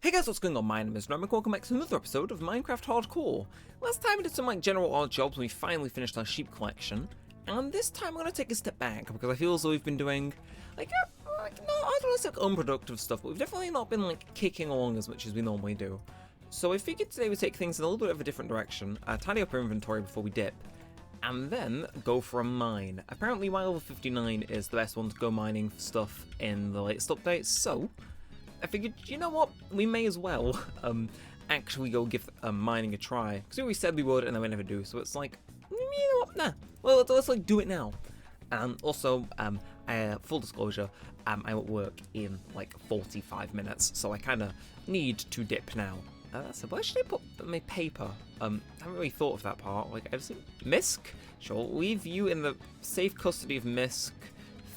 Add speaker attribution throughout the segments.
Speaker 1: Hey guys, what's going on? My name is Neremik. Welcome back to another episode of Minecraft Hardcore. Last time we did some general odd jobs and we finally finished our sheep collection. And this time I'm going to take a step back because I feel as though we've been doing, no, I don't want to say unproductive stuff, but we've definitely not been kicking along as much as we normally do. So I figured today we'd take things in a little bit of a different direction, tidy up our inventory before we dip, and then go for a mine. Apparently Y level 59 is the best one to go mining for stuff in the latest updates, so I figured, you know what, we may as well actually go give mining a try, because we said we would and then we never do, so it's like, you know what, nah, well, let's do it now. And also, full disclosure, I'm at work in 45 minutes, so I kind of need to dip now. So where should I put my paper? I haven't really thought of that part. I just think Misk? Sure, leave you in the safe custody of Misk.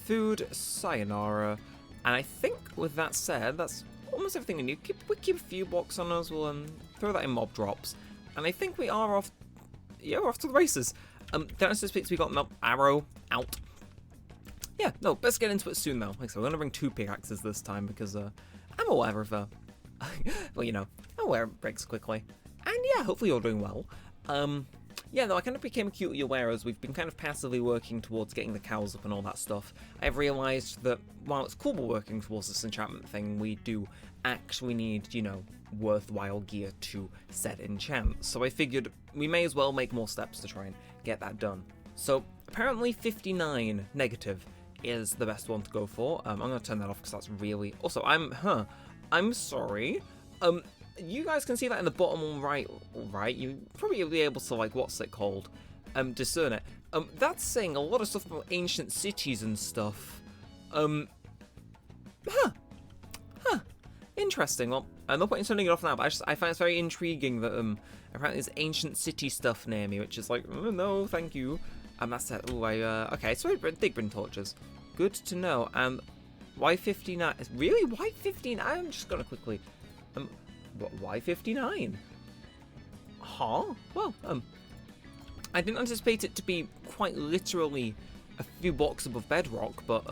Speaker 1: Food, sayonara. And I think with that said, that's almost everything we need. We keep a few blocks on us, we'll throw that in mob drops. And I think we are off, yeah, we're off to the races. Don't anticipate we got an arrow out. Yeah, no, let's get into it soon though. Like I said, we're going to bring 2 pickaxes this time because I'm aware of, well, you know, I'm aware it breaks quickly. And yeah, hopefully you're doing well. Yeah, though, I kind of became acutely aware as we've been kind of passively working towards getting the cows up and all that stuff. I've realised that while it's cool we're working towards this enchantment thing, we do actually need, you know, worthwhile gear to set enchant. So I figured we may as well make more steps to try and get that done. So apparently 59 negative is the best one to go for. I'm going to turn that off because that's really... Also, I'm sorry. You guys can see that in the bottom right? You probably will be able to, what's it called? Discern it. That's saying a lot of stuff about ancient cities and stuff. Interesting. Well, no point in turning it off now, but I find it's very intriguing that, apparently there's ancient city stuff near me, which is like, oh, no, thank you. That's it. Oh, okay, so Digbrin torches. Good to know. Y59, really? Y59? I'm just gonna quickly, Y59? Huh? Well, I didn't anticipate it to be quite literally a few blocks above bedrock, but,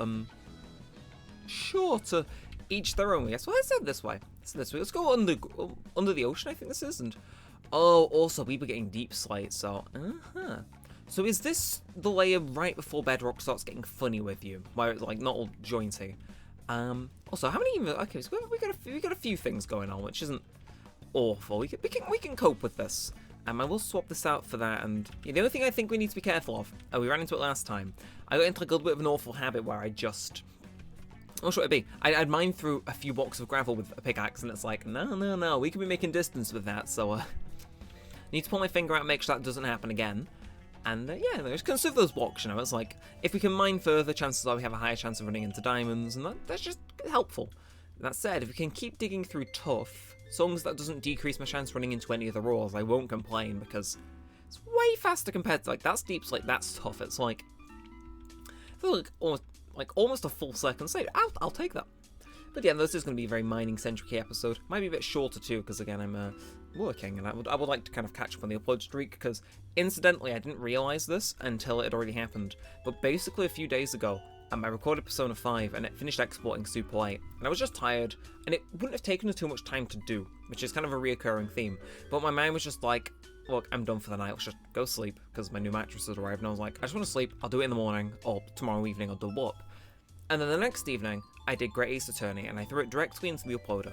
Speaker 1: sure, to each their own, yes. Well, let's head this way. Let's go under the ocean, I think this is, and, oh, also, we were getting deep slate, so, So is this the layer right before bedrock starts getting funny with you, where it's, not all jointy? Also, how many? Okay, so we got a few things going on, which isn't awful. We can cope with this. I will swap this out for that. And yeah, the only thing I think we need to be careful of. Oh, we ran into it last time. I got into a little bit of an awful habit where I just... I'm not sure what it'd be. I'd mine through a few blocks of gravel with a pickaxe, and it's like, no, we could be making distance with that. So, need to pull my finger out and make sure that doesn't happen again. And yeah, just conserve those blocks, you know, it's like, if we can mine further, chances are we have a higher chance of running into diamonds, and that's just helpful. That said, if we can keep digging through tough, as long as that doesn't decrease my chance running into any of the ores, I won't complain, because it's way faster compared to, that's deep slate, that's tough, it's like, I feel almost a full second save. I'll take that. But yeah, this is going to be a very mining-centric episode. Might be a bit shorter too, because again, I'm working, and I would like to kind of catch up on the upload streak, because incidentally, I didn't realise this until it had already happened. But basically, a few days ago, I recorded Persona 5, and it finished exporting super late, and I was just tired, and it wouldn't have taken too much time to do, which is kind of a reoccurring theme. But my mind was just like, look, I'm done for the night. Let's just go sleep, because my new mattress had arrived, and I was like, I just want to sleep. I'll do it in the morning, or tomorrow evening I'll double up. And then the next evening, I did Great Ace Attorney, and I threw it directly into the uploader.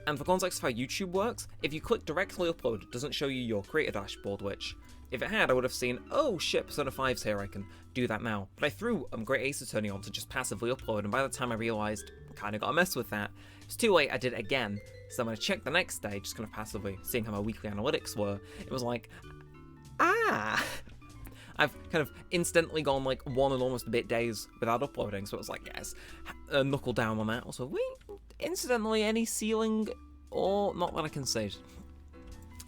Speaker 1: And for context of how YouTube works, if you click directly upload, it doesn't show you your creator dashboard, which, if it had, I would have seen, oh shit, Persona 5's here, I can do that now. But I threw Great Ace Attorney on to just passively upload, and by the time I realised, kind of got a mess with that, it's too late, I did it again. So when I checked the next day, just kind of passively, seeing how my weekly analytics were, it was like, I've kind of instantly gone 1 and almost a bit days without uploading, so it was like, yes, knuckle down on that. Also, wait, incidentally, any ceiling, or not that I can say.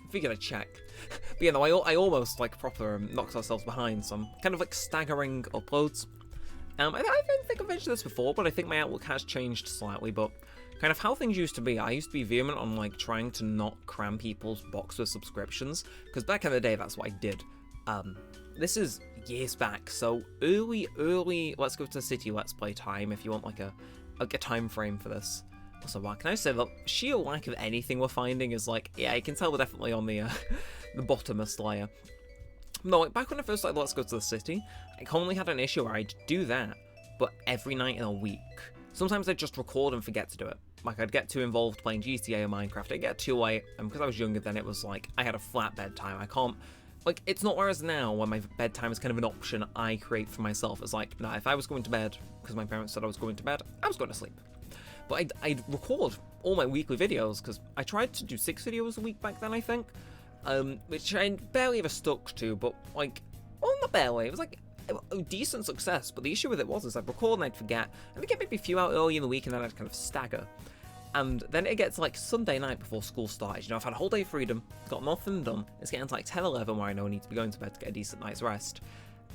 Speaker 1: Figured I'd check. But yeah, no, I almost proper knocked ourselves behind, so I'm kind of staggering uploads. I don't think I've mentioned this before, but I think my outlook has changed slightly, but kind of how things used to be, I used to be vehement on trying to not cram people's box with subscriptions, because back in the day, that's what I did. This is years back, so early, let's go to city let's play time if you want a time frame for this. Also, what can I say? The sheer lack of anything we're finding is like, yeah, you can tell we're definitely on the the bottomest layer. No, like back when I first started Let's Go to the City, I commonly had an issue where I'd do that, but every night in a week. Sometimes I'd just record and forget to do it. Like, I'd get too involved playing GTA or Minecraft, I'd get too late, and because I was younger then, it was like, I had a flat bedtime. I can't, like, it's not whereas now, when my bedtime is kind of an option I create for myself. It's like, nah, if I was going to bed, because my parents said I was going to bed, I was going to sleep. But I'd record all my weekly videos, because I tried to do 6 videos a week back then, I think, which I barely ever stuck to, but, like, well, not barely, it was like a decent success, but the issue with it was I'd record and I'd forget, and I'd get maybe a few out early in the week, and then I'd kind of stagger. And then it gets like Sunday night before school starts. You know, I've had a whole day of freedom, got nothing done. It's getting to like 10, 11 where I know I need to be going to bed to get a decent night's rest.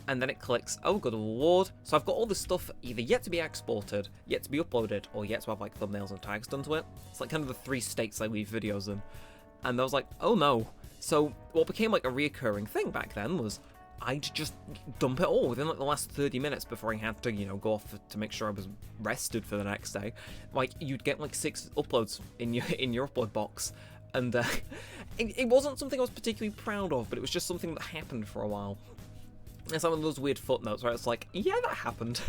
Speaker 1: And then it clicks, oh good lord. So I've got all this stuff either yet to be exported, yet to be uploaded, or yet to have like thumbnails and tags done to it. It's like kind of the 3 states I leave videos in. And I was like, oh no. So what became like a reoccurring thing back then was I'd just dump it all within like the last 30 minutes before I had to, you know, go off to make sure I was rested for the next day. Like, you'd get like 6 uploads in your upload box, and it wasn't something I was particularly proud of, but it was just something that happened for a while. And some of those weird footnotes where it's like, yeah, that happened.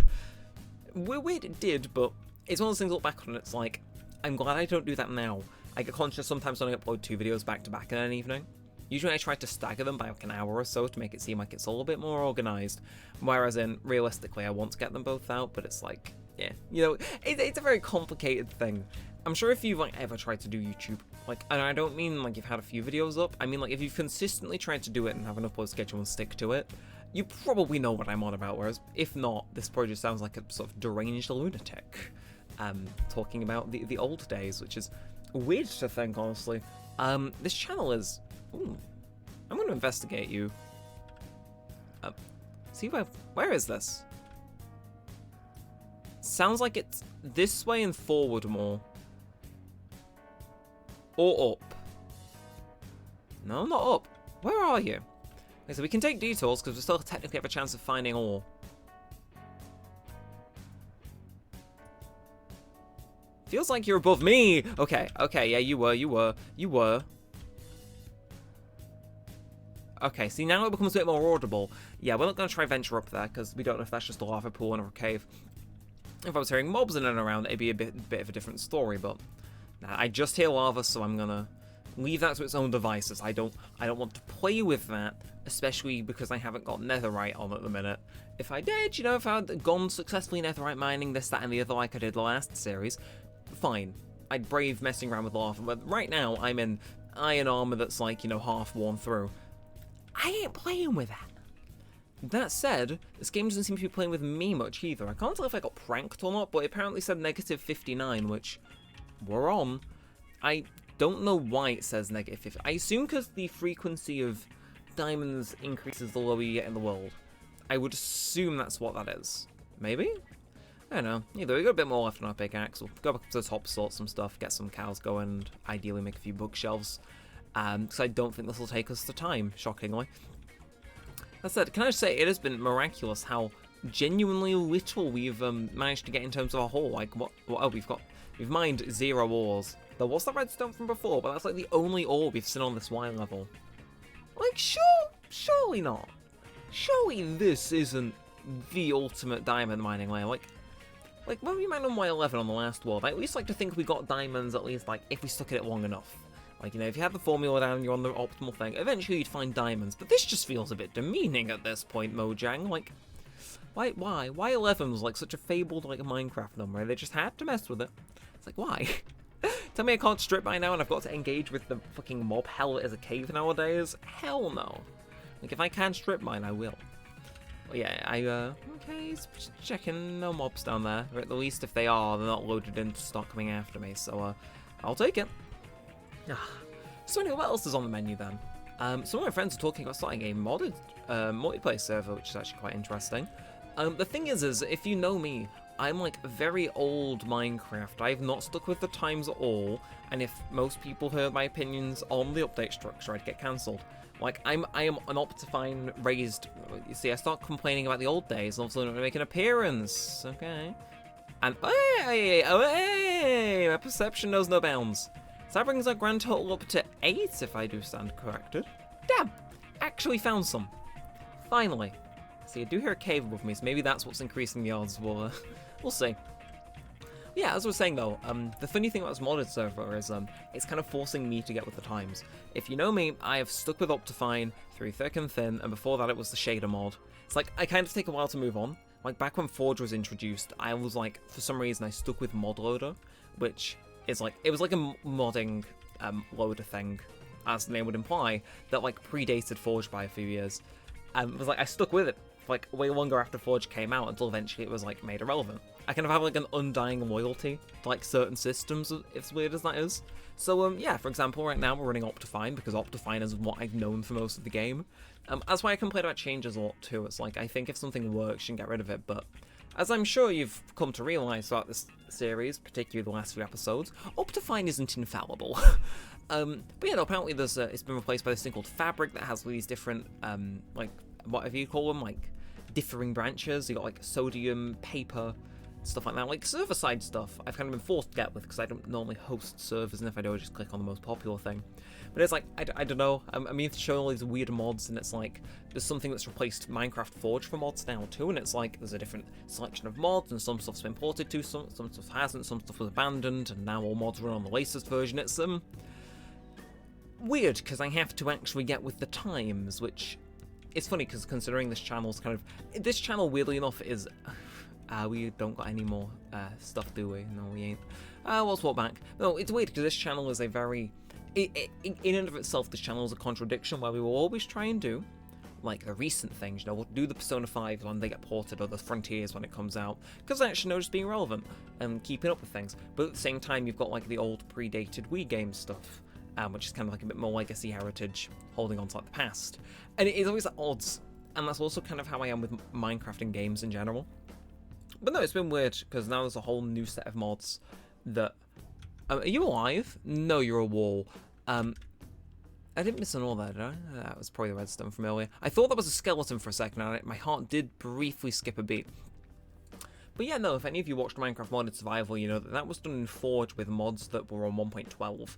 Speaker 1: Weird it did, but it's one of those things I look back on and it's like, I'm glad I don't do that now. I get conscious sometimes when I upload 2 videos back to back in an evening. Usually I try to stagger them by like an hour or so to make it seem like it's a little bit more organised. Whereas realistically, I want to get them both out, but it's like, yeah, you know, it's a very complicated thing. I'm sure if you've like ever tried to do YouTube, like, and I don't mean like you've had a few videos up, I mean like if you've consistently tried to do it and have an upload schedule and stick to it, you probably know what I'm on about, whereas if not, this probably just sounds like a sort of deranged lunatic talking about the old days, which is weird to think, honestly. This channel is... Ooh, I'm going to investigate you. See where is this? Sounds like it's this way and forward more. Or up. No, not up. Where are you? Okay, so we can take detours because we still technically have a chance of finding ore. Feels like you're above me. Okay, yeah, you were. Okay, see, now it becomes a bit more audible. Yeah, we're not going to try venture up there, because we don't know if that's just a lava pool in a cave. If I was hearing mobs in and around, it'd be a bit of a different story, but... Nah, I just hear lava, so I'm going to leave that to its own devices. I don't want to play with that, especially because I haven't got netherite on at the minute. If I did, you know, if I had gone successfully netherite mining, this, that, and the other like I did the last series, fine. I'd brave messing around with lava, but right now I'm in iron armor that's like, you know, half worn through. I ain't playing with that. That said, this game doesn't seem to be playing with me much either. I can't tell if I got pranked or not, but it apparently said negative 59, which we're on. I don't know why it says negative 50. I assume because the frequency of diamonds increases the lower you get in the world. I would assume that's what that is. Maybe? I don't know. Either we got a bit more left on our pickaxe. We'll go back to the top, sort some stuff, get some cows going, and ideally make a few bookshelves. Because I don't think this will take us the time, shockingly. That said, can I just say, it has been miraculous how genuinely little we've managed to get in terms of a haul. Like, oh, we've mined 0 ores. There was that redstone from before, but that's like the only ore we've seen on this Y level. Like, surely not. Surely this isn't the ultimate diamond mining layer. Like when we mined on Y11 on the last world, I at least like to think we got diamonds at least, like, if we stuck at it long enough. Like, you know, if you had the formula down and you're on the optimal thing, eventually you'd find diamonds. But this just feels a bit demeaning at this point, Mojang. Like, why? Why 11 was like such a fabled, like, a Minecraft number? They just had to mess with it. It's like, why? Tell me I can't strip mine now and I've got to engage with the fucking mob hell as a cave nowadays? Hell no. Like, if I can strip mine, I will. But yeah, okay, just checking, no mobs down there. Or at the least, if they are, they're not loaded in to start coming after me, so, I'll take it. So anyway, what else is on the menu then? Some of my friends are talking about starting a modded multiplayer server, which is actually quite interesting. The thing is if you know me, I'm like very old Minecraft. I've not stuck with the times at all, and if most people heard my opinions on the update structure, I'd get cancelled. Like, I am an Optifine raised... You see, I start complaining about the old days, and all of a sudden I make an appearance. Okay. And... Hey! Yay! My perception knows no bounds. So that brings our grand total up to 8, if I do stand corrected. Damn! Actually found some. Finally. See, I do hear a cave above me, so maybe that's what's increasing the odds. We'll see. Yeah, as I was saying though, the funny thing about this modded server is it's kind of forcing me to get with the times. If you know me, I have stuck with Optifine through thick and thin, and before that it was the shader mod. It's like, I kind of take a while to move on. Like, back when Forge was introduced, I was like, for some reason I stuck with ModLoader, which is like, it was like a modding loader thing, as the name would imply, that like predated Forge by a few years. It was like, I stuck with it for like way longer after Forge came out, until eventually it was like made irrelevant. I kind of have like an undying loyalty to like certain systems, as weird as that is. So yeah, for example, right now we're running Optifine because Optifine is what I've known for most of the game. That's why I complain about changes a lot too. It's like, I think if something works, you can get rid of it, but as I'm sure you've come to realise throughout this series, particularly the last few episodes, Optifine isn't infallible. But yeah, no, apparently there's it's been replaced by this thing called Fabric that has these different, like, whatever you call them, like, differing branches. You got like sodium, paper, stuff like that, like server-side stuff. I've kind of been forced to get with because I don't normally host servers, and if I do, I just click on the most popular thing. But it's like, I don't know, I mean, to show all these weird mods, and it's like, there's something that's replaced Minecraft Forge for mods now too, and it's like, there's a different selection of mods, and some stuff's been ported to, some stuff hasn't, some stuff was abandoned, and now all mods run on the latest version. It's weird, because I have to actually get with the times, which is funny, because considering this channel's kind of, this channel, weirdly enough, is, we don't got any more stuff, do we? No, we ain't. Let's walk back. No, it's weird, because this channel is a very, in and of itself, this channel is a contradiction where we will always try and do, like, the recent things, you know, we'll do the Persona 5 when they get ported, or the Frontiers when it comes out, because they actually know just being relevant and keeping up with things. But at the same time, you've got, like, the old predated Wii game stuff, which is kind of like a bit more legacy heritage, holding on to, like, the past. And it is always at odds, and that's also kind of how I am with Minecraft and games in general. But no, it's been weird, because now there's a whole new set of mods that... are you alive? No, you're a wall. I didn't miss an ore there, did I? That was probably the redstone from earlier. I thought that was a skeleton for a second, and my heart did briefly skip a beat. But yeah, no, if any of you watched Minecraft Modded Survival, you know that that was done in Forge with mods that were on 1.12.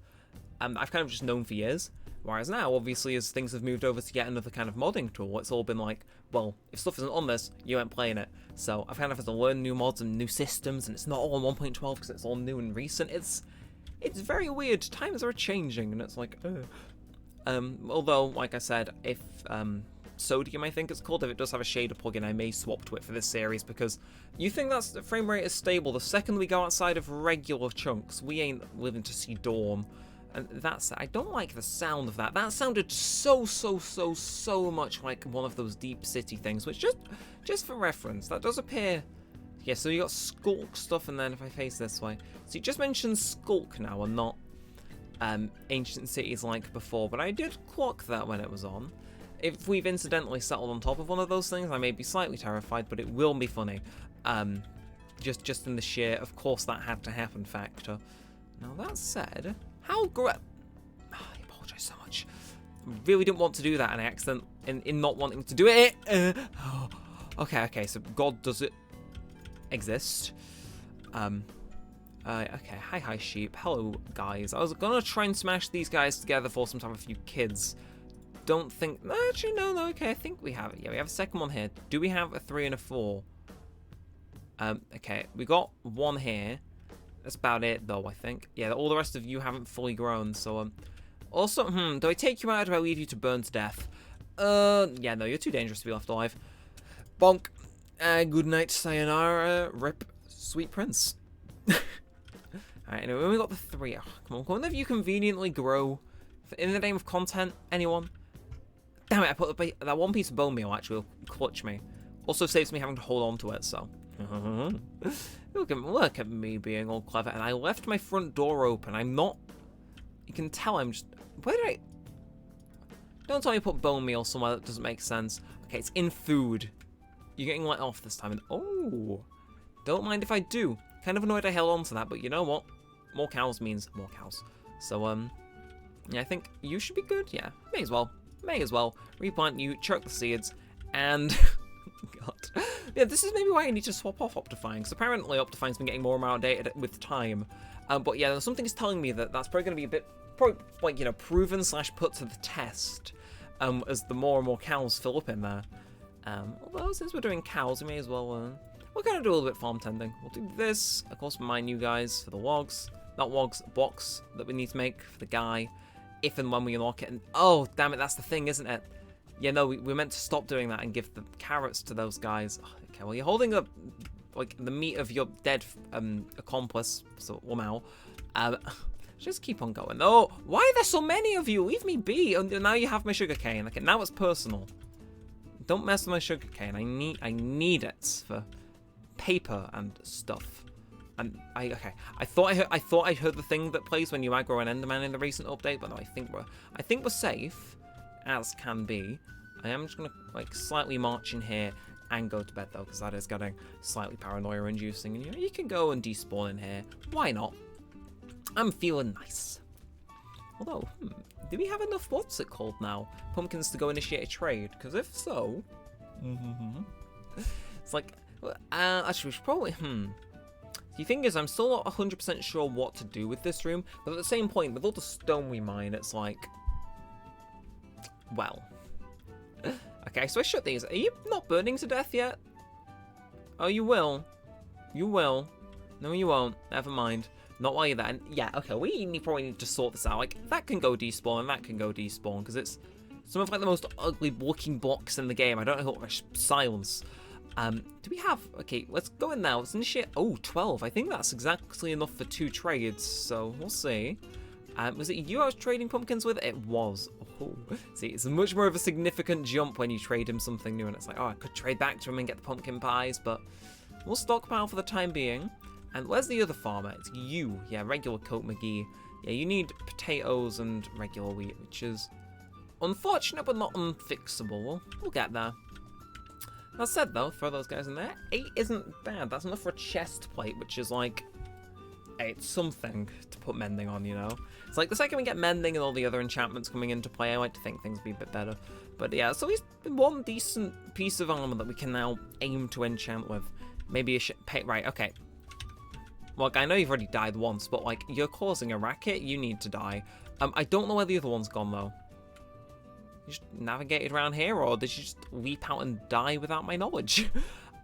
Speaker 1: I've kind of just known for years. Whereas now, obviously, as things have moved over to yet another kind of modding tool, it's all been like, well, if stuff isn't on this, you ain't playing it. So I've kind of had to learn new mods and new systems, and it's not all on 1.12 because it's all new and recent. It's very weird. Times are changing, and it's like, although, like I said, if Sodium, I think it's called, if it does have a shader plugin, I may swap to it for this series, because you think that's the frame rate is stable. The second we go outside of regular chunks, we ain't living to see dawn. And that's, I don't like the sound of that. That sounded so much like one of those Deep City things, which just for reference, that does appear. Yeah, so you got Skulk stuff, and then if I face this way, so you just mentioned Skulk now, and not Ancient Cities like before, but I did clock that when it was on. If we've incidentally settled on top of one of those things, I may be slightly terrified, but it will be funny. Just in the sheer, of course that had to happen factor. Now that said, how great... I apologise so much. I really didn't want to do that, and I accident in not wanting to do it. Okay, so God does it exist. Okay, hi sheep. Hello, guys. I was gonna try and smash these guys together for some time, a few kids. Don't think... Actually, no, okay, I think we have it. Yeah, we have a second one here. Do we have a 3 and a 4? Okay, we got one here. That's about it, though, I think. Yeah, all the rest of you haven't fully grown, so, Also, do I take you out or do I leave you to burn to death? Yeah, no, you're too dangerous to be left alive. Bonk. Good night, sayonara, rip, sweet prince. Alright, anyway, we got the 3. Oh, come on, one of you conveniently grow in the name of content, anyone? Damn it, I put that one piece of bone meal actually will clutch me. Also saves me having to hold on to it, so. Look at me being all clever, and I left my front door open. I'm not... You can tell I'm just... Where did I... Don't tell me put bone meal somewhere that doesn't make sense. Okay, it's in food. You're getting let off this time, and oh... Don't mind if I do. Kind of annoyed I held on to that, but you know what? More cows means more cows. So, yeah, I think you should be good. Yeah, may as well. May as well. Replant you, chuck the seeds, and... God. Yeah, this is maybe why I need to swap off Optifine, because apparently Optifine's been getting more and more outdated with time. But yeah, something is telling me that that's probably going to be a bit, like, you know, proven / put to the test as the more and more cows fill up in there. Although since we're doing cows, we may as well, we'll kind of do a little bit of farm tending. We'll do this, of course, mine you guys for the logs. Not logs, box that we need to make for the guy, if and when we unlock it. And oh, damn it, that's the thing, isn't it? Yeah, no, we're meant to stop doing that and give the carrots to those guys. Oh, okay, well, you're holding up, like, the meat of your dead accomplice, so, well, now. Just keep on going. Oh, why are there so many of you? Leave me be. And now you have my sugarcane. Okay, now it's personal. Don't mess with my sugarcane. I need it for paper and stuff. And I thought I heard the thing that plays when you aggro an Enderman in the recent update, but no, I think we're safe as can be. I am just gonna like slightly march in here and go to bed though, because that is getting slightly paranoia inducing. And you can go and despawn in here. Why not? I'm feeling nice. Although, do we have enough what's it called now? Pumpkins to go initiate a trade? Because if so, it's like actually we should probably The thing is, I'm still not 100% sure what to do with this room, but at the same point, with all the stone we mine, it's like, well. Okay, so I shut these. Are you not burning to death yet? Oh, you will. You will. No, you won't. Never mind. Not while you're there. And yeah, okay, we probably need to sort this out. Like, that can go despawn, and that can go despawn, because it's some of like the most ugly looking blocks in the game. I don't know what silence. Do we have... Okay, let's go in now. Let's initiate... Oh, 12. I think that's exactly enough for 2 trades, so we'll see. Was it you I was trading pumpkins with? It was. Oh. See, it's much more of a significant jump when you trade him something new, and it's like, oh, I could trade back to him and get the pumpkin pies, but we'll stockpile for the time being. And where's the other farmer? It's you. Yeah, regular Coat McGee. Yeah, you need potatoes and regular wheat, which is unfortunate but not unfixable. We'll get there. That said, though, throw those guys in there. 8 isn't bad. That's enough for a chest plate, which is like, it's something to put mending on, you know? It's like the second we get mending and all the other enchantments coming into play, I like to think things will be a bit better. But yeah, so it's one decent piece of armor that we can now aim to enchant with. Maybe a right, okay. Look, I know you've already died once, but like, you're causing a racket, you need to die. I don't know where the other one's gone, though. You just navigated around here, or did you just leap out and die without my knowledge?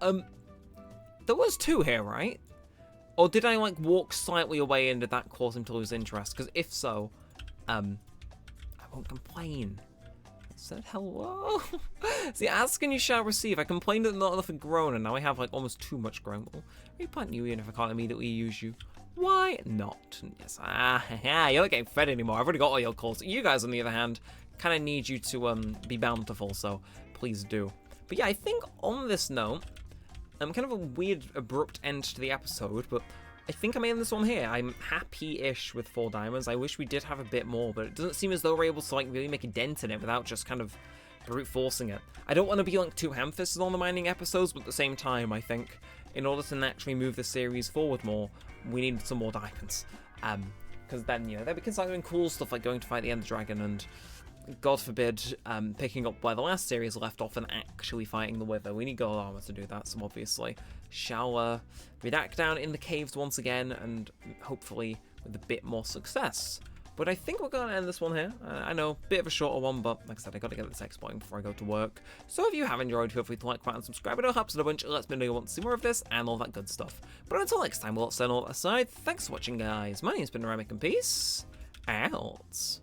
Speaker 1: There was 2 here, right? Or did I, like, walk slightly away and did that cause him to lose interest? Because if so, I won't complain. I said hello. See, ask and you shall receive. I complained that not enough had grown, and now I have, like, almost too much grown. Well, replant you in if I can't immediately use you. Why not? Yes, you're not getting fed anymore. I've already got all your calls. You guys, on the other hand, kind of need you to be bountiful, so please do. But yeah, I think on this note, kind of a weird, abrupt end to the episode, but I think I'm in this one here. I'm happy-ish with 4 diamonds. I wish we did have a bit more, but it doesn't seem as though we're able to like really make a dent in it without just kind of brute forcing it. I don't want to be like too ham-fisted on the mining episodes, but at the same time, I think in order to naturally move the series forward more, we need some more diamonds. Because then, you know, then we can start doing cool stuff like going to fight the Ender Dragon and, God forbid, picking up where the last series left off and actually fighting the Wither. We need gold armor to do that, so obviously shall be back down in the caves once again, and hopefully with a bit more success. But I think we're going to end this one here. I know, bit of a shorter one, but like I said, I got to get this exploiting before I go to work. So if you have enjoyed, feel free to like, comment, and subscribe. It all helps a bunch. It lets me know you want to see more of this and all that good stuff. But until next time, we'll set all that aside. Thanks for watching, guys. My name's been Neremik, and peace out.